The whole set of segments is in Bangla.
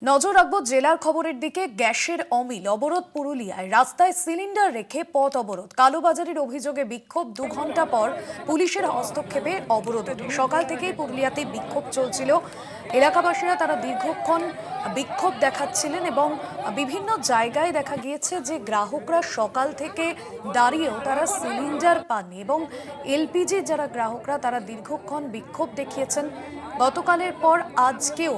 নজর রাখবো জেলার খবরের দিকে। গ্যাসের অমিল, অবরোধ পুরুলিয়ায়। রাস্তায় সিলিন্ডার রেখে পথ অবরোধ। কালোবাজারির অভিযোগে বিক্ষোভ। 2 ঘন্টা পর পুলিশের হস্তক্ষেপে অবরোধ ওঠে। সকাল থেকেই পুরুলিয়াতে বিক্ষোভ চলছিল। এলাকাবাসীরা তারা দীর্ঘক্ষণ বিক্ষোভ দেখাচ্ছিলেন এবং বিভিন্ন জায়গায় দেখা গিয়েছে যে গ্রাহকরা সকাল থেকে দাঁড়িয়েও তারা সিলিন্ডার পাননি এবং এলপিজি যারা গ্রাহকরা তারা দীর্ঘক্ষণ বিক্ষোভ দেখিয়েছেন। গতকালের পর আজকেও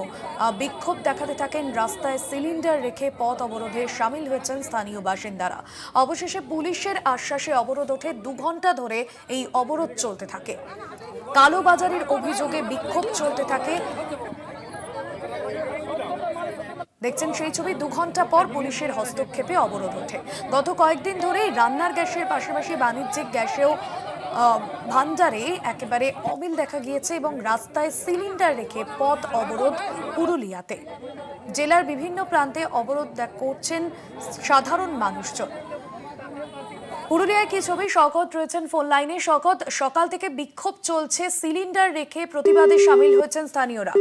বিক্ষোভ দেখাতে থাকেন। রাস্তায় সিলিন্ডার রেখে পথ অবরোধে সামিল হয়েছেন স্থানীয় বাসিন্দারা। অবশেষে পুলিশের আশ্বাসে অবরোধ ওঠে। 2 ঘন্টা ধরে এই অবরোধ চলতে থাকে। কালোবাজারের অভিযোগে বিক্ষোভ চলতে থাকে। দেখছেন সেই ছবি। 2 ঘন্টা পর পুলিশের হস্তক্ষেপে অবরোধ ওঠে। গত কয়েকদিন ধরেই রান্নার গ্যাসের পাশাপাশি বাণিজ্যিক গ্যাসেও ভান্ডারে একেবারে অমিল দেখা গিয়েছে এবং রাস্তায় সিলিন্ডার রেখে পথ অবরোধ পুরুলিয়াতে। জেলার বিভিন্ন প্রান্তে অবরোধ করছেন সাধারণ মানুষজন। পুরুলিয়ায় কি ছবি? শওকত রয়েছেন ফোন লাইনে। শওকত, সকাল থেকে বিক্ষোভ চলছে, সিলিন্ডার রেখে প্রতিবাদে সামিল হয়েছেন স্থানীয়রা।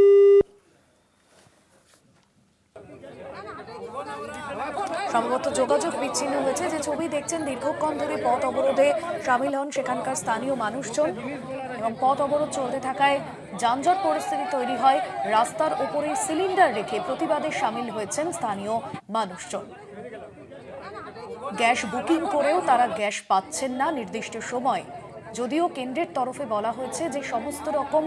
সম্ভবত যোগাযোগ বিচ্ছিন্ন হয়েছে। যে ছবি দেখছেন, দীর্ঘক্ষণ ধরে পথ অবরোধে সামিল হন সেখানকার স্থানীয় মানুষজন এবং পথ অবরোধ চলতে থাকায় যানজট পরিস্থিতি তৈরি হয়। রাস্তার ওপরে সিলিন্ডার রেখে প্রতিবাদে সামিল হয়েছেন স্থানীয় মানুষজন। গ্যাস বুকিং করেও তারা গ্যাস পাচ্ছেন না নির্দিষ্ট সময়। যদিও কেন্দ্রের তরফে বলা হয়েছে যে সমস্ত রকম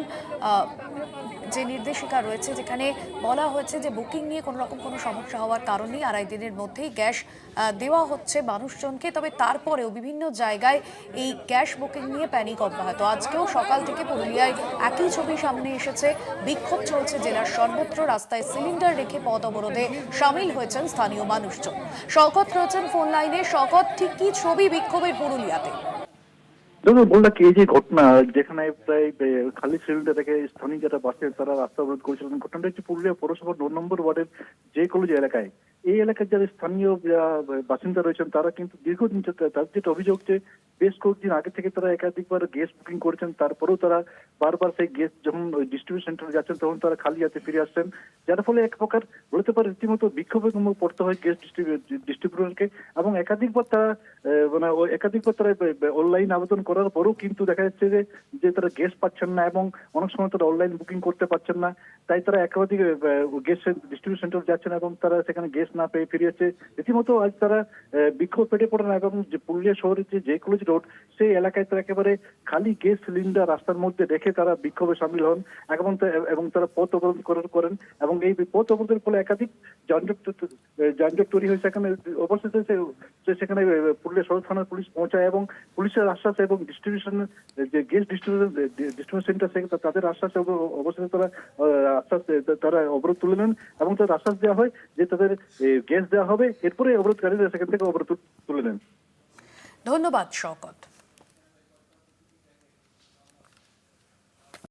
যে নির্দেশিকা রয়েছে, যেখানে বলা হয়েছে যে বুকিং নিয়ে কোনো রকম কোনো সমস্যা হওয়ার কারণ নেই, 2.5 দিনের মধ্যেই গ্যাস দেওয়া হচ্ছে মানুষজনকে। তবে তারপরেও বিভিন্ন জায়গায় এই গ্যাস বুকিং নিয়ে প্যানিক অব্যাহত। আজকেও সকাল থেকে পুরুলিয়ায় একই ছবি সামনে এসেছে। বিক্ষোভ চলছে জেলার সর্বত্র। রাস্তায় সিলিন্ডার রেখে পথ অবরোধে সামিল হয়েছেন স্থানীয় মানুষজন। শওকত রয়েছেন ফোন লাইনে। শওকত, ঠিক কি ছবি বিক্ষোভের পুরুলিয়াতে? দেখুন, বললাম কি, এই যে ঘটনা যেখানে প্রায় খালি সিলিন্ডার থেকে স্থানীয় যারা বাসে তারা রাস্তা অবরোধ করেছিলেন, ঘটনাটা হচ্ছে পুরুলিয়া পৌরসভার 9 নম্বর ওয়ার্ডের যে কলেজ এলাকায়। এই এলাকার যারা স্থানীয় বাসিন্দা রয়েছেন তারা কিন্তু দীর্ঘদিন তাদের যেটা অভিযোগ যে বেশ কয়েকদিন আগে থেকে তারা একাধিকবার গ্যাস বুকিং করেছেন, তারপরেও তারা বারবার সেই গ্যাস যখন ডিস্ট্রিবিউশন সেন্টারে যাচ্ছেন তখন তারা খালি হাতে ফিরে আসছেন, যার ফলে এক প্রকার বলতে পারে রীতিমতো বিক্ষোভে পড়তে হয় গ্যাস ডিস্ট্রিবিউটরকে। এবং একাধিকবার তারা অনলাইন আবেদন করার পরেও কিন্তু দেখা যাচ্ছে যে তারা গ্যাস পাচ্ছেন না এবং অনেক সময় তারা অনলাইন বুকিং করতে পারছেন না। তাই তারা একাধিক গ্যাস ডিস্ট্রিবিউশন সেন্টার যাচ্ছেন এবং তারা সেখানে গ্যাস না পেয়ে ফিরে যাচ্ছে। রীতিমতো আজ তারা বিক্ষোভ পেটে পড়েন এবং যে পুরুলিয়া শহরের যে কলেজ রোড সেই এলাকায় তারা একেবারে খালি গ্যাস সিলিন্ডার রাস্তার মধ্যে রেখে তারা বিক্ষোভে সামিল হন এবং তারা পথ অবরোধ করেন এবং এই পথ অবরোধের ফলে একাধিক যানজট তৈরি হয়েছে। এখানে অবশেষে সেখানে পুরুলিয়া সদর থানার পুলিশ পৌঁছায় এবং পুলিশের আশ্বাস এবং ডিস্ট্রিবিউশন যে গ্যাস ডিস্ট্রিবিউশন সেন্টার তাদের আশ্বাস অবশেষে তারা অবরোধ তুলে নেন এবং তাদের আশ্বাস দেওয়া হয় যে তাদের গ্যাস দেওয়া হবে। এরপরে অবরোধকারীরা সেখান থেকে অবরোধ তুলে নেন। ধন্যবাদ শওকত।